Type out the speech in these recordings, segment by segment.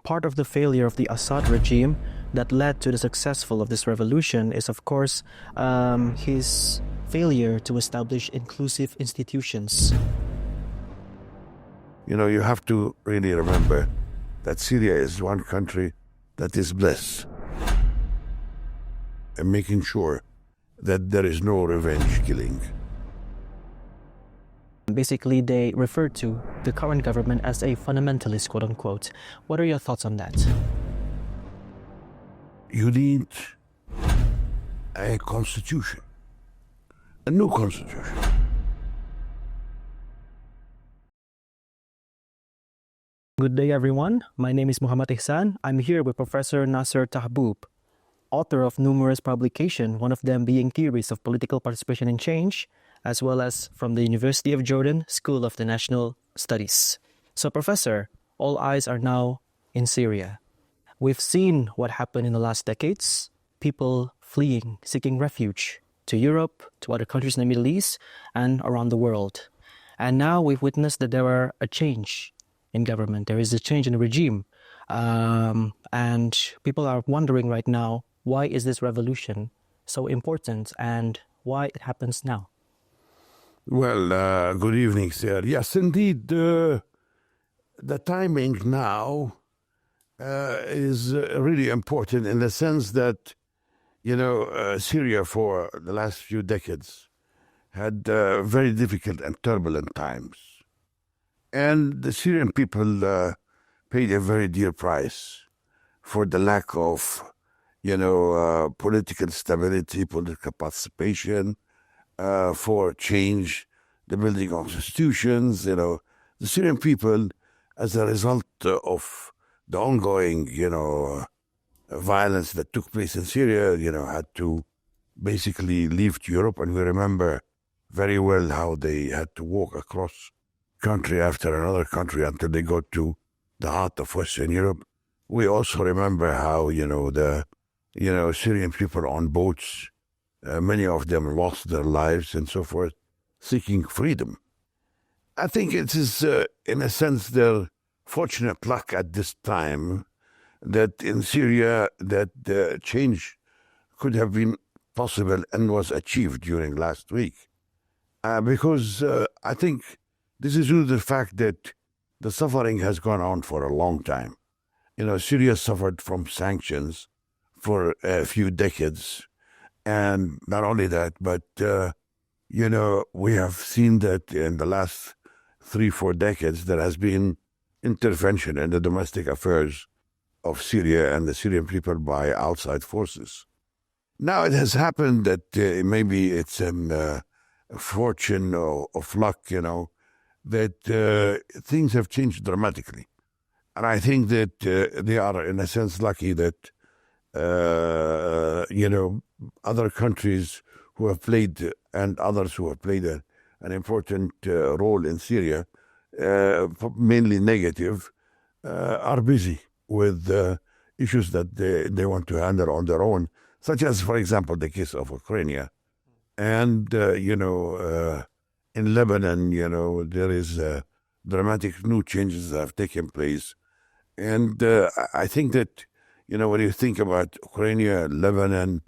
part of the failure of the Assad regime that led to the successful of this revolution is, of course, his failure to establish inclusive institutions. You have to really remember that Syria is one country that is blessed, and making sure that there is no revenge killing. Basically, they refer to the current government as a fundamentalist, quote unquote. What are your thoughts on that? You need a constitution, a new constitution. Good day, everyone. My name is Muhammad Ihsan. I'm here with Professor Naser Tahboub, author of numerous publications, one of them being Theories of Political Participation and Change, as well as from the University of Jordan School of the National Studies. So, Professor, all eyes are now in Syria. We've seen what happened in the last decades, people fleeing, seeking refuge to Europe, to other countries in the Middle East, and around the world. And now we've witnessed that there are a change in government. There is a change in the regime. And people are wondering right now, why is this revolution so important and why it happens now? Well, good evening, sir. Yes, indeed, the timing now is really important in the sense that, Syria for the last few decades had very difficult and turbulent times. And the Syrian people paid a very dear price for the lack of, political stability, political participation, for change, the building of institutions. The Syrian people, as a result of the ongoing, violence that took place in Syria, had to basically leave to Europe. And we remember very well how they had to walk across country after another country until they got to the heart of Western Europe. We also remember how, the Syrian people on boats, many of them lost their lives and so forth, seeking freedom. I think it is, in a sense, their fortunate luck at this time that in Syria that the change could have been possible and was achieved during last week. Because I think this is due to the fact that the suffering has gone on for a long time. Syria suffered from sanctions for a few decades. And not only that, but, we have seen that in the last 3-4 decades, there has been intervention in the domestic affairs of Syria and the Syrian people by outside forces. Now it has happened that maybe it's a fortune of luck, that things have changed dramatically. And I think that they are, in a sense, lucky that, other countries who have played and others who have played an important role in Syria, mainly negative, are busy with issues that they want to handle on their own, such as, for example, the case of Ukraine. And, in Lebanon, there is dramatic new changes that have taken place. And I think that, when you think about Ukraine, Lebanon,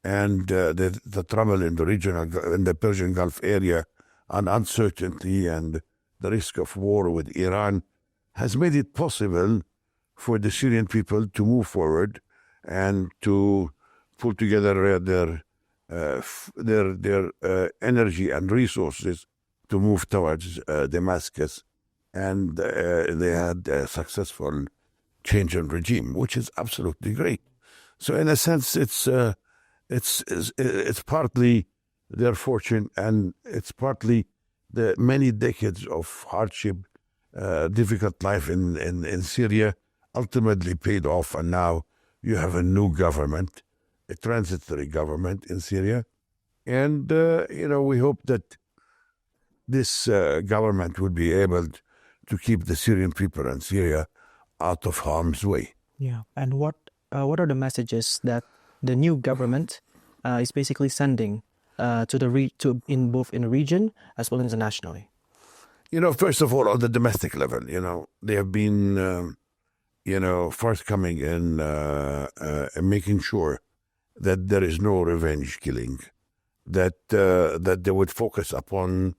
and the trouble in the region, in the Persian Gulf area, and uncertainty and the risk of war with Iran, has made it possible for the Syrian people to move forward and to pull together their energy and resources to move towards Damascus. And they had a successful change in regime, which is absolutely great. So in a sense, it's partly their fortune, and it's partly the many decades of hardship, difficult life in Syria ultimately paid off, and now you have a new government, a transitory government in Syria. And, we hope that this government will be able to keep the Syrian people and Syria out of harm's way. Yeah, and what are the messages that the new government is basically sending both in the region as well as internationally? First of all, on the domestic level, they have been forthcoming in making sure that there is no revenge killing, that they would focus upon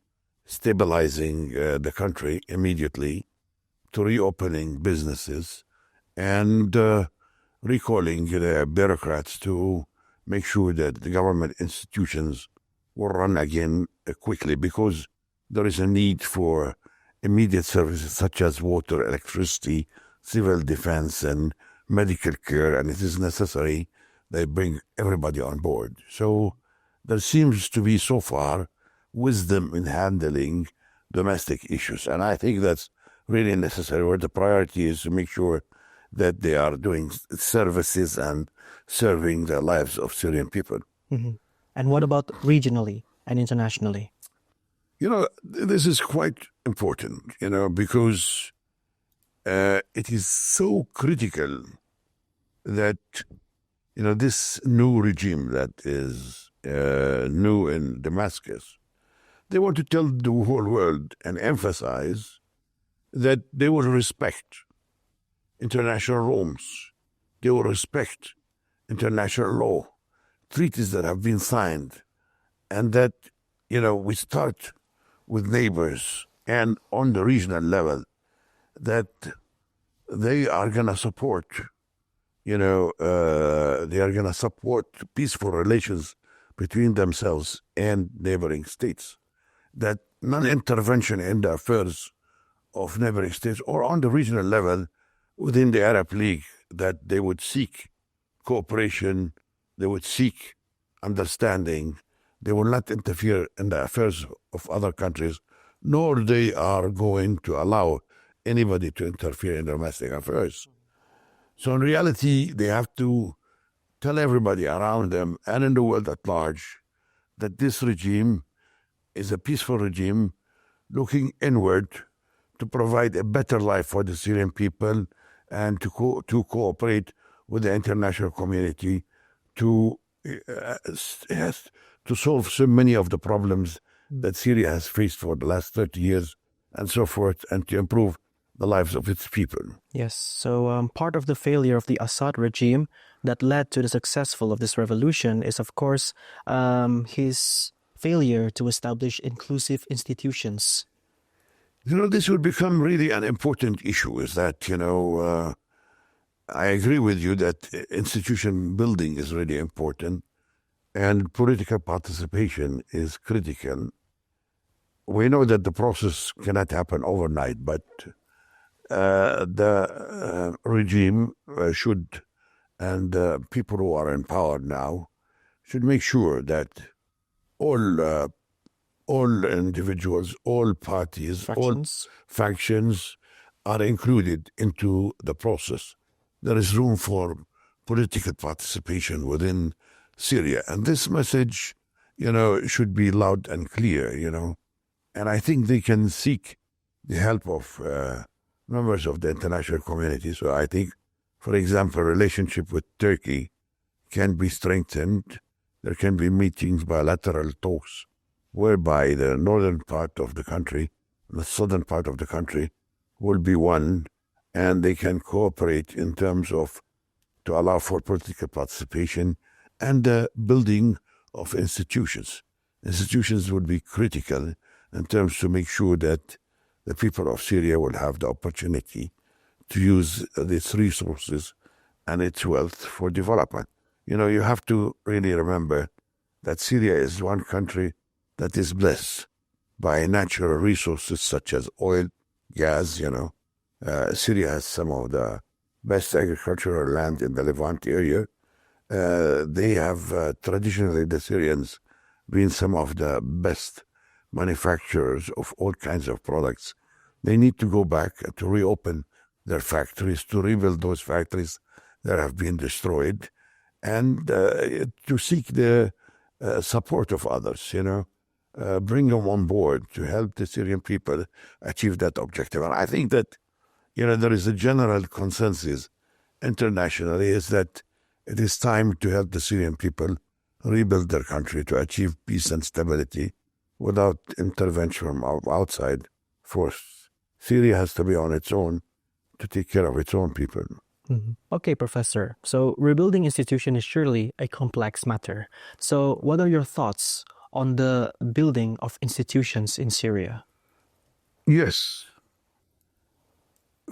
stabilizing the country immediately, to reopening businesses, and recalling the bureaucrats to make sure that the government institutions will run again quickly, because there is a need for immediate services such as water, electricity, civil defense, and medical care, and it is necessary they bring everybody on board. So there seems to be so far wisdom in handling domestic issues, and I think that's really necessary, where the priority is to make sure that they are doing services and serving the lives of Syrian people. And what about regionally and internationally? This is quite important, because it is so critical that, this new regime that is new in Damascus, they want to tell the whole world and emphasize that they will respect international norms, they will respect international law, treaties that have been signed, and that, we start with neighbors and on the regional level, that they are going to support, they are going to support peaceful relations between themselves and neighboring states, that non-intervention in the affairs of neighboring states or on the regional level within the Arab League, that they would seek cooperation, they would seek understanding, they will not interfere in the affairs of other countries, nor they are going to allow anybody to interfere in domestic affairs. So in reality, they have to tell everybody around them and in the world at large that this regime is a peaceful regime looking inward to provide a better life for the Syrian people and to cooperate with the international community to solve so many of the problems that Syria has faced for the last 30 years and so forth, and to improve the lives of its people. Yes, so part of the failure of the Assad regime that led to the successful of this revolution is, of course, his failure to establish inclusive institutions. This will become really an important issue, is that, I agree with you that institution building is really important and political participation is critical. We know that the process cannot happen overnight, but the regime should, and people who are in power now, should make sure that all individuals, all parties, all factions are included into the process. There is room for political participation within Syria. And this message, should be loud and clear, And I think they can seek the help of members of the international community. So I think, for example, relationship with Turkey can be strengthened. There can be meetings, bilateral talks, whereby the northern part of the country, the southern part of the country will be one, and they can cooperate in terms of to allow for political participation and the building of institutions. Institutions would be critical in terms to make sure that the people of Syria will have the opportunity to use its resources and its wealth for development. You have to really remember that Syria is one country that is blessed by natural resources such as oil, gas, Syria has some of the best agricultural land in the Levant area. They have traditionally, the Syrians, been some of the best manufacturers of all kinds of products. They need to go back to reopen their factories, to rebuild those factories that have been destroyed, and to seek the support of others, bring them on board to help the Syrian people achieve that objective. And I think that, there is a general consensus internationally is that it is time to help the Syrian people rebuild their country to achieve peace and stability without intervention from outside force. Syria has to be on its own to take care of its own people. Okay, Professor. So rebuilding institutions is surely a complex matter. So what are your thoughts on the building of institutions in Syria? Yes.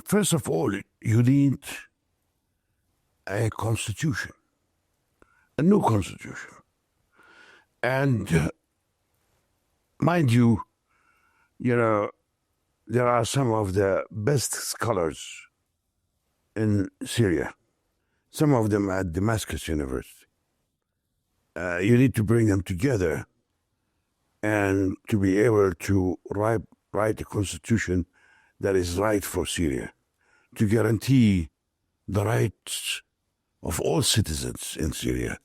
First of all, you need a constitution, a new constitution. And mind you, there are some of the best scholars in Syria, some of them at Damascus University. You need to bring them together and to be able to write a constitution that is right for Syria, to guarantee the rights of all citizens in Syria.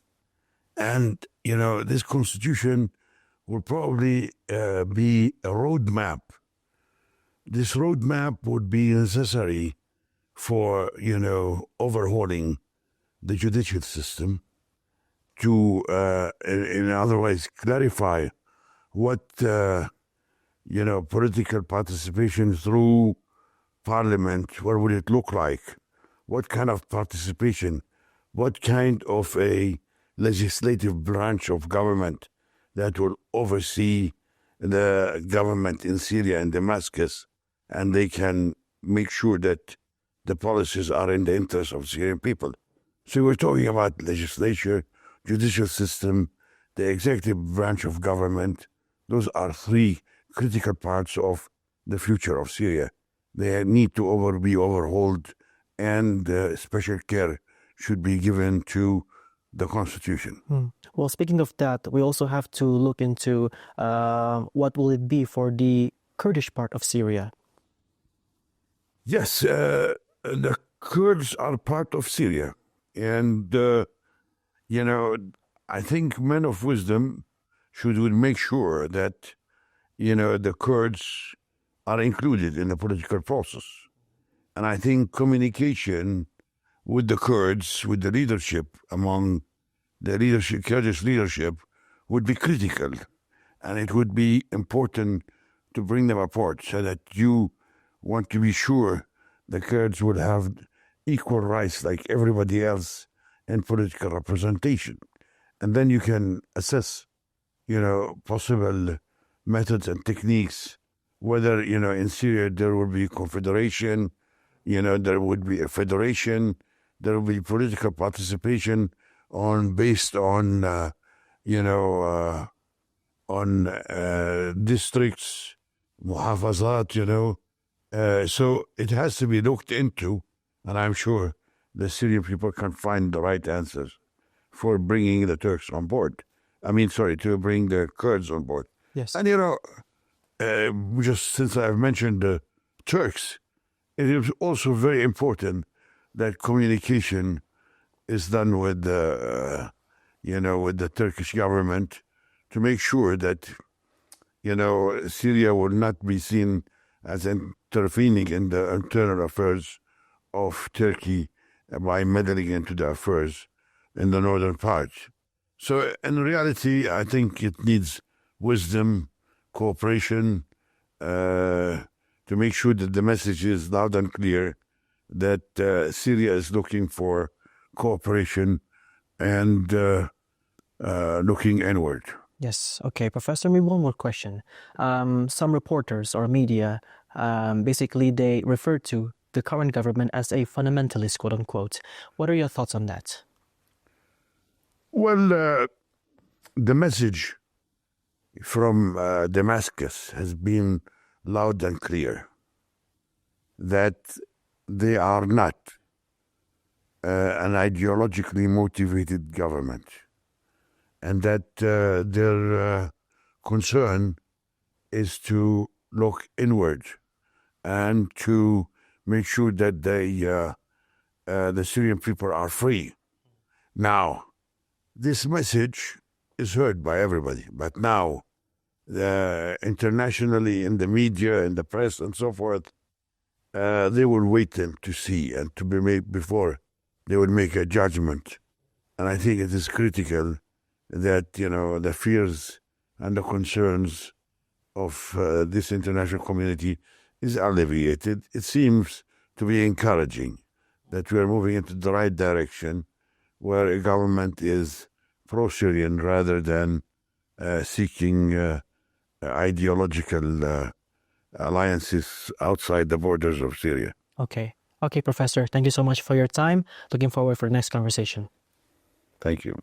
And, this constitution will probably be a roadmap. This roadmap would be necessary for, overhauling the judicial system to, in other ways, clarify what, political participation through parliament, what would it look like? What kind of participation? What kind of a legislative branch of government that will oversee the government in Syria and Damascus, and they can make sure that the policies are in the interest of Syrian people. So we're talking about legislature, judicial system, the executive branch of government. Those are three critical parts of the future of Syria. They need to be overhauled, and special care should be given to the constitution. Well, speaking of that, we also have to look into what will it be for the Kurdish part of Syria. Yes, the Kurds are part of Syria. And, I think men of wisdom should make sure that, the Kurds are included in the political process. And I think communication with the Kurds, with the leadership, among the Kurdish leadership, would be critical. And it would be important to bring them apart so that you want to be sure the Kurds would have equal rights like everybody else in political representation. And then you can assess, possible methods and techniques, whether, in Syria there will be confederation, there would be a federation, there will be political participation based on districts, muhafazat, so it has to be looked into, and I'm sure the Syrian people can find the right answers for bringing the Turks on board. To bring the Kurds on board. Yes. And, just since I've mentioned the Turks, it is also very important that communication is done with the Turkish government to make sure that, Syria will not be seen as intervening in the internal affairs of Turkey by meddling into the affairs in the northern part. So in reality, I think it needs wisdom, cooperation, to make sure that the message is loud and clear that Syria is looking for cooperation and looking inward. Yes. Okay, Professor, maybe one more question. Some reporters or media, basically they refer to the current government as a fundamentalist, quote unquote. What are your thoughts on that? Well, the message from Damascus has been loud and clear that they are not an ideologically motivated government, and that their concern is to look inward and to make sure that the Syrian people are free. Now, this message is heard by everybody, but now, internationally in the media, in the press, and so forth, they will wait to see and to be made before they will make a judgment. And I think it is critical that, the fears and the concerns of this international community is alleviated. It seems to be encouraging, that we are moving into the right direction, where a government is pro-Syrian rather than seeking ideological alliances outside the borders of Syria. Okay. Okay, Professor. Thank you so much for your time. Looking forward for the next conversation. Thank you.